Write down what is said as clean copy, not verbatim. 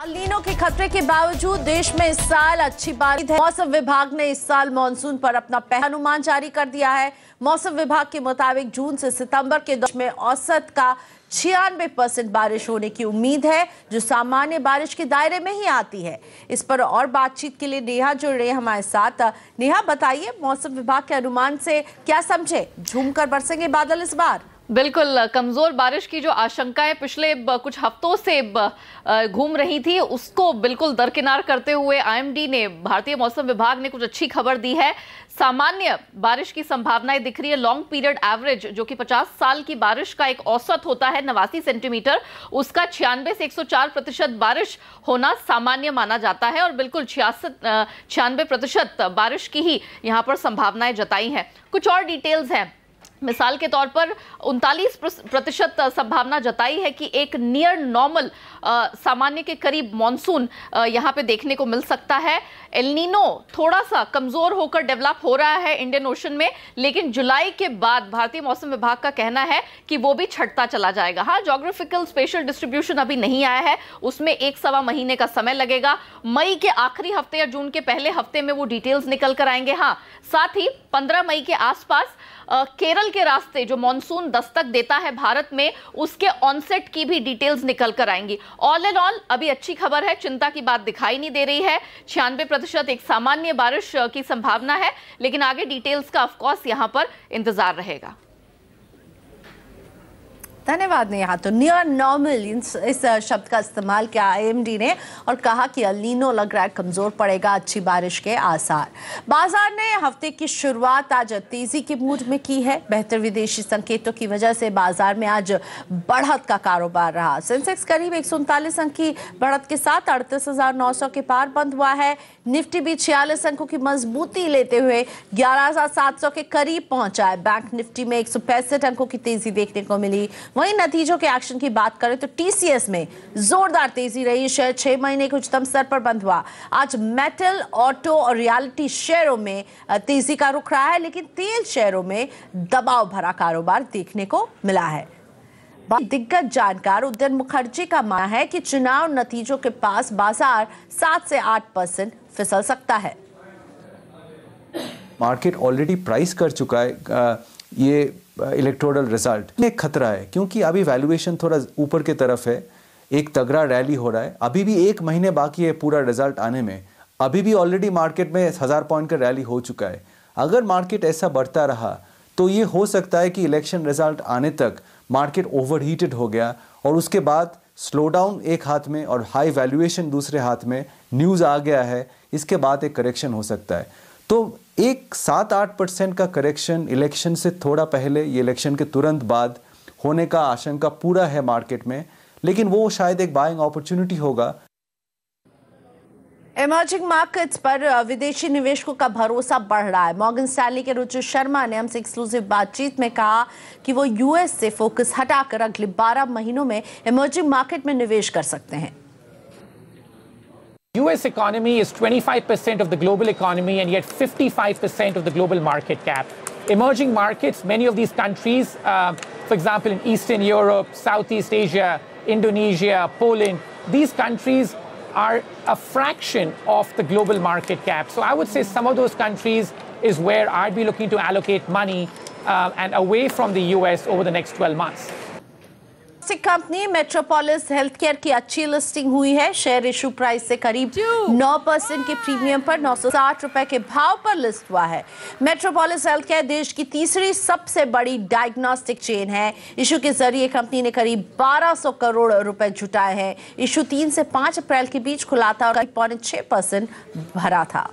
Nino के खतरे के बावजूद देश में इस साल अच्छी बारिश है। मौसम विभाग ने इस साल मानसून पर अपना पहला अनुमान जारी कर दिया है। मौसम विभाग के मुताबिक जून से सितंबर के दौरान में औसत का 96% बारिश होने की उम्मीद है, जो सामान्य बारिश के दायरे में ही आती है। इस पर और बातचीत के लिए नेहा जुड़ रही है हमारे साथ। नेहा, बताइए, मौसम विभाग के अनुमान से क्या समझे? झूमकर बरसेंगे बादल इस बार? बिल्कुल, कमजोर बारिश की जो आशंकाएं पिछले कुछ हफ्तों से घूम रही थी, उसको बिल्कुल दरकिनार करते हुए आईएमडी ने, भारतीय मौसम विभाग ने कुछ अच्छी खबर दी है। सामान्य बारिश की संभावनाएं दिख रही है। लॉन्ग पीरियड एवरेज, जो कि 50 साल की बारिश का एक औसत होता है 89 सेंटीमीटर, उसका 96 से 104% बारिश होना सामान्य माना जाता है और बिल्कुल 96% बारिश की ही यहां पर संभावनाएं जताई हैं। कुछ और डिटेल्स हैं। मिसाल के तौर पर 39% संभावना जताई है कि एक नियर नॉर्मल सामान्य के करीब मॉनसून यहां पे देखने को मिल सकता है। एल नीनो थोड़ा सा कमजोर होकर डेवलप हो रहा है इंडियन ओशन में, लेकिन जुलाई के बाद भारतीय मौसम विभाग का कहना है कि वो भी छटता चला जाएगा। हाँ, ज्योग्राफिकल स्पेशल डिस्ट्रीब्यूशन अभी नहीं आया है, उसमें 1-1.25 महीने का समय लगेगा। मई के आखिरी हफ्ते या जून के पहले हफ्ते में वो डिटेल्स निकल कर आएंगे। हाँ, साथ ही 15 मई के आसपास केरल के रास्ते जो मॉनसून दस्तक देता है भारत में, उसके ऑनसेट की भी डिटेल्स निकल कर आएंगी। ऑल इन ऑल अभी अच्छी खबर है, चिंता की बात दिखाई नहीं दे रही है। 96% एक सामान्य बारिश की संभावना है, लेकिन आगे डिटेल्स का ऑफ कोर्स यहां पर इंतजार रहेगा। धन्यवाद नेहा। तो नियर नॉर्मल इस शब्द का इस्तेमाल किया आईएमडी ने और कहा कि एल नीनो लग रहा है कमजोर पड़ेगा, अच्छी बारिश के आसार। बाजार ने हफ्ते की शुरुआत आज तेजी के मूड में की है। बेहतर विदेशी संकेतों की वजह से बाजार में आज बढ़त का कारोबार रहा। सेंसेक्स करीब 139 अंक की बढ़त के साथ 38,900 के पार बंद हुआ है। निफ्टी भी 46 अंकों की मजबूती लेते हुए 11,700 के करीब पहुंचा है। बैंक निफ्टी में 165 अंकों की तेजी देखने को मिली। वहीं नतीजों के एक्शन की बात करें तो टीसीएस में जोरदार तेजी रही। शेयर 6 महीने के उच्चतम स्तर पर बंद हुआ। आज मेटल, ऑटो और रियलिटी शेयरों में तेजी का रुख रहा है, लेकिन तेल शेयरों में दबाव भरा कारोबार देखने को मिला है। दिग्गज जानकार उदयन मुखर्जी का मानना है कि चुनाव नतीजों के पास बाजार 7 से 8% फिसल सकता है। मार्केट ऑलरेडी प्राइस कर चुका है ये इलेक्टोरल रिजल्ट में खतरा है, क्योंकि अभी वैल्यूएशन थोड़ा ऊपर की तरफ है। एक तगड़ा रैली हो रहा है, अभी भी 1 महीने बाकी है पूरा रिजल्ट आने में। अभी भी ऑलरेडी मार्केट में 1000 पॉइंट का रैली हो चुका है। अगर मार्केट ऐसा बढ़ता रहा तो ये हो सकता है कि इलेक्शन रिजल्ट आने तक मार्केट ओवरहीटेड हो गया और उसके बाद स्लो डाउन एक हाथ में और हाई वैल्यूएशन दूसरे हाथ में, न्यूज़ आ गया है, इसके बाद एक करेक्शन हो सकता है। तो एक 7-8% का करेक्शन इलेक्शन से थोड़ा पहले, ये इलेक्शन के तुरंत बाद होने का आशंका पूरा है मार्केट में, लेकिन वो शायद एक बाइंग अपॉर्चुनिटी होगा। इमर्जिंग मार्केट्स पर विदेशी निवेशकों का भरोसा बढ़ रहा है। मॉर्गन स्टैनली के रुचि शर्मा ने हमसे एक्सक्लूसिव बातचीत में कहा कि वो यूएस से फोकस हटाकर अगले 12 महीनों में इमर्जिंग मार्केट में निवेश कर सकते हैं। US economy is 25% of the global economy and yet 55% of the global market cap. Emerging markets, many of these countries, for example, in Eastern Europe, Southeast Asia, Indonesia, Poland, these countries are a fraction of the global market cap. So I would say some of those countries is where I'd be looking to allocate money and away from the US over the next 12 months. Company metropolis healthcare की अच्छी listing हुई है। Share issue price से करीब 9% के premium पर 960 रुपए के भाव पर लिस्ट हुआ है। मेट्रोपोलिस हेल्थकेयर देश की तीसरी सबसे बड़ी डायग्नोस्टिक चेन है। इशू के जरिए कंपनी ने करीब 1200 करोड़ रुपए जुटाए हैं। इशू 3 से 5 अप्रैल के बीच खुला था और 6% भरा था।